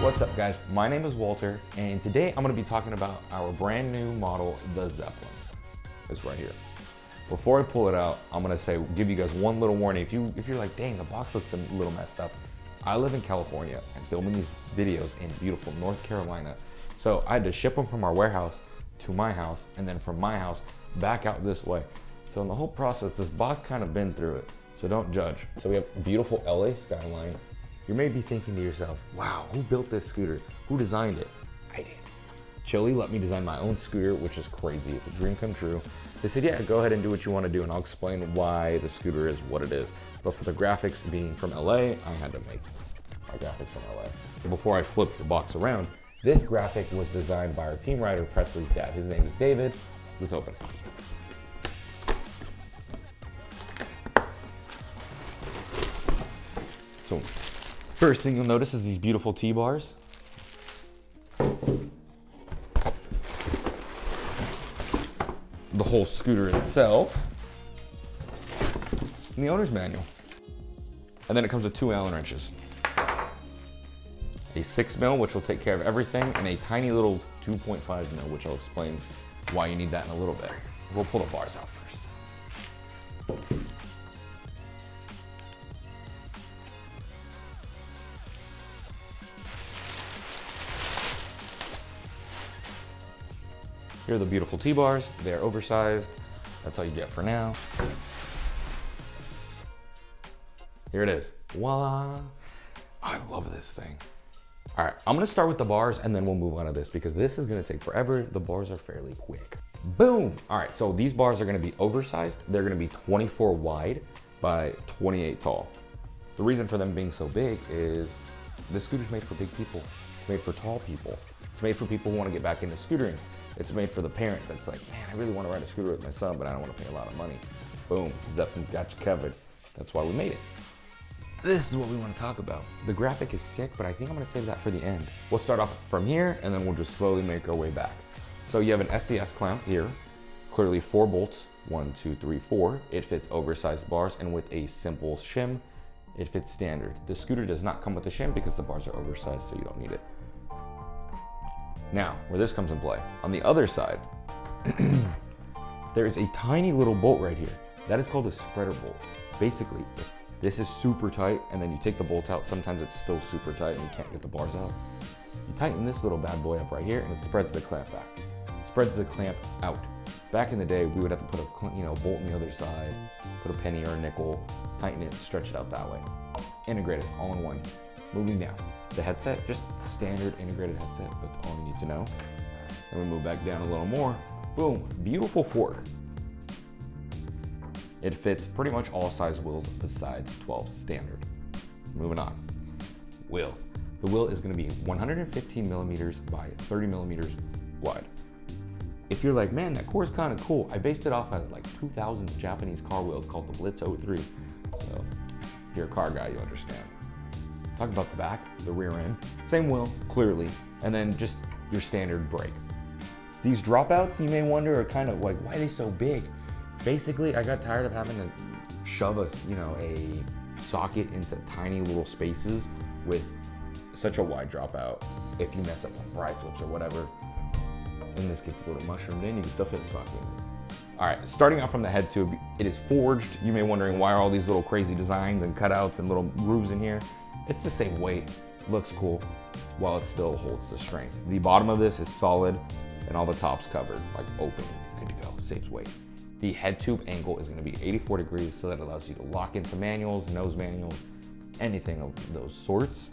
What's up guys, my name is Walter and today I'm going to be talking about our brand new model, the Zeppelin. It's right here. Before I pull it out, I'm going to give you guys one little warning. If you're like, dang, the box looks a little messed up. I live in California and filming these videos in beautiful North Carolina. So I had to ship them from our warehouse to my house and then from my house back out this way. So in the whole process, this box kind of been through it. So don't judge. So we have beautiful LA skyline. You may be thinking to yourself, wow, who built this scooter? Who designed it? I did. Chilli let me design my own scooter, which is crazy. It's a dream come true. They said, yeah, go ahead and do what you want to do, and I'll explain why the scooter is what it is. But for the graphics being from LA, I had to make my graphics from LA. So before I flip the box around, this graphic was designed by our team rider, Presley's dad. His name is David. Let's open it. So first thing you'll notice is these beautiful T-bars. The whole scooter itself, and the owner's manual. And then it comes with 2 Allen wrenches. A 6mm, which will take care of everything, and a tiny little 2.5mm, which I'll explain why you need that in a little bit. We'll pull the bars out first. Here are the beautiful T-bars. They're oversized. That's all you get for now. Here it is. Voila. I love this thing. All right, I'm gonna start with the bars and then we'll move on to this because this is gonna take forever. The bars are fairly quick. Boom. All right, so these bars are gonna be oversized. They're gonna be 24 wide by 28 tall. The reason for them being so big is the scooter's made for big people. It's made for tall people. It's made for people who wanna get back into scootering. It's made for the parent that's like, man, I really want to ride a scooter with my son, but I don't want to pay a lot of money. Boom, Zeppelin's got you covered. That's why we made it. This is what we want to talk about. The graphic is sick, but I think I'm going to save that for the end. We'll start off from here, and then we'll just slowly make our way back. So you have an SCS clamp here, clearly 4 bolts, 1, 2, 3, 4. It fits oversized bars, and with a simple shim, it fits standard. The scooter does not come with a shim because the bars are oversized, so you don't need it. Now, where this comes in play, on the other side, there is a tiny little bolt right here. That is called a spreader bolt. Basically, this is super tight, and then you take the bolt out, sometimes it's still super tight and you can't get the bars out. You tighten this little bad boy up right here, and it spreads the clamp back. It spreads the clamp out. Back in the day, we would have to put a bolt on the other side, put a penny or a nickel, tighten it, stretch it out that way. Integrated, all in one. Moving down. The headset, just standard integrated headset, that's all you need to know. Then we move back down a little more. Boom, beautiful fork. It fits pretty much all size wheels besides 12 standard. Moving on, wheels. The wheel is gonna be 115 millimeters by 30 millimeters wide. If you're like, man, that core is kind of cool, I based it off of like 2000s Japanese car wheel called the Blitz 03. So if you're a car guy, you understand. Talk about the back, the rear end, same wheel, clearly, and then just your standard brake. These dropouts, you may wonder, are kind of like, why are they so big? Basically, I got tired of having to shove a socket into tiny little spaces with such a wide dropout. If you mess up on bride flips or whatever, and this gets a little mushroomed in, you can still fit a socket in it. All right, starting out from the head tube, it is forged. You may be wondering why are all these little crazy designs and cutouts and little grooves in here? It's to save weight, looks cool, while it still holds the strength. The bottom of this is solid and all the top's covered, like open, good to go, saves weight. The head tube angle is gonna be 84 degrees, so that allows you to lock into manuals, nose manuals, anything of those sorts.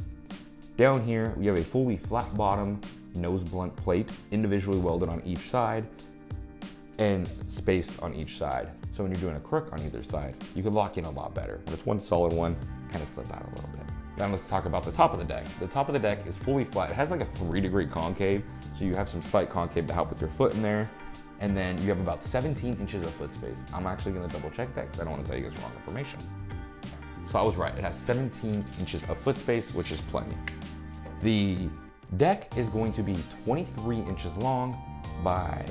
Down here, we have a fully flat bottom nose blunt plate, individually welded on each side and spaced on each side. So when you're doing a crook on either side, you can lock in a lot better. When it's one solid one, kind of slip out a little bit. Now let's talk about the top of the deck. The top of the deck is fully flat. It has like a 3-degree concave, so you have some slight concave to help with your foot in there. And then you have about 17 inches of foot space. I'm actually gonna double check that because I don't want to tell you guys wrong information. So I was right, it has 17 inches of foot space, which is plenty. The deck is going to be 23 inches long by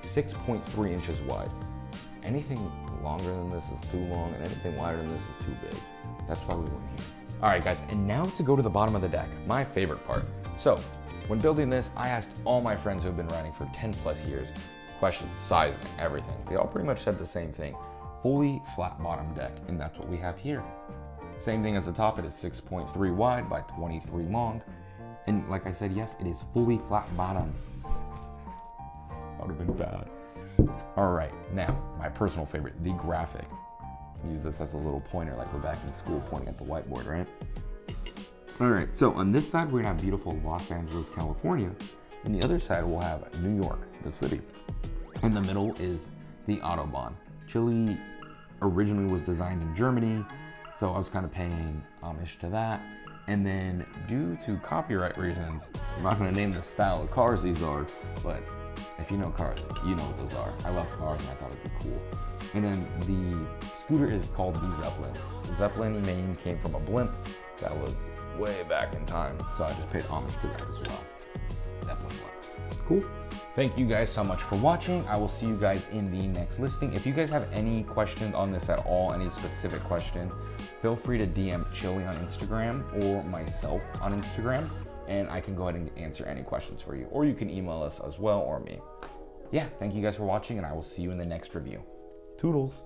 6.3 inches wide. Anything longer than this is too long, and anything wider than this is too big. That's why we went here. All right, guys, and now to go to the bottom of the deck, my favorite part. So when building this, I asked all my friends who have been riding for 10 plus years questions, size, everything. They all pretty much said the same thing. Fully flat bottom deck, and that's what we have here. Same thing as the top, it is 6.3 wide by 23 long. And like I said, yes, it is fully flat bottom. That would have been bad. All right, now, my personal favorite, the graphic. Use this as a little pointer like we're back in school pointing at the whiteboard, right? All right, so on this side, we're gonna have beautiful Los Angeles, California. And the other side, we'll have New York, the city. In the middle is the Autobahn. Chilli originally was designed in Germany, so I was kind of paying homage to that. And then due to copyright reasons, I'm not gonna name the style of cars these are, but if you know cars, you know what those are. I love cars and I thought it'd be cool. And then the scooter is called the Zeppelin. The Zeppelin name came from a blimp that was way back in time, so I just paid homage to that as well. Zeppelin blimp. Cool. Thank you guys so much for watching. I will see you guys in the next listing. If you guys have any questions on this at all, any specific question, feel free to DM Chilli on Instagram or myself on Instagram, and I can go ahead and answer any questions for you. Or you can email us as well, or me. Yeah, thank you guys for watching, and I will see you in the next review. Toodles.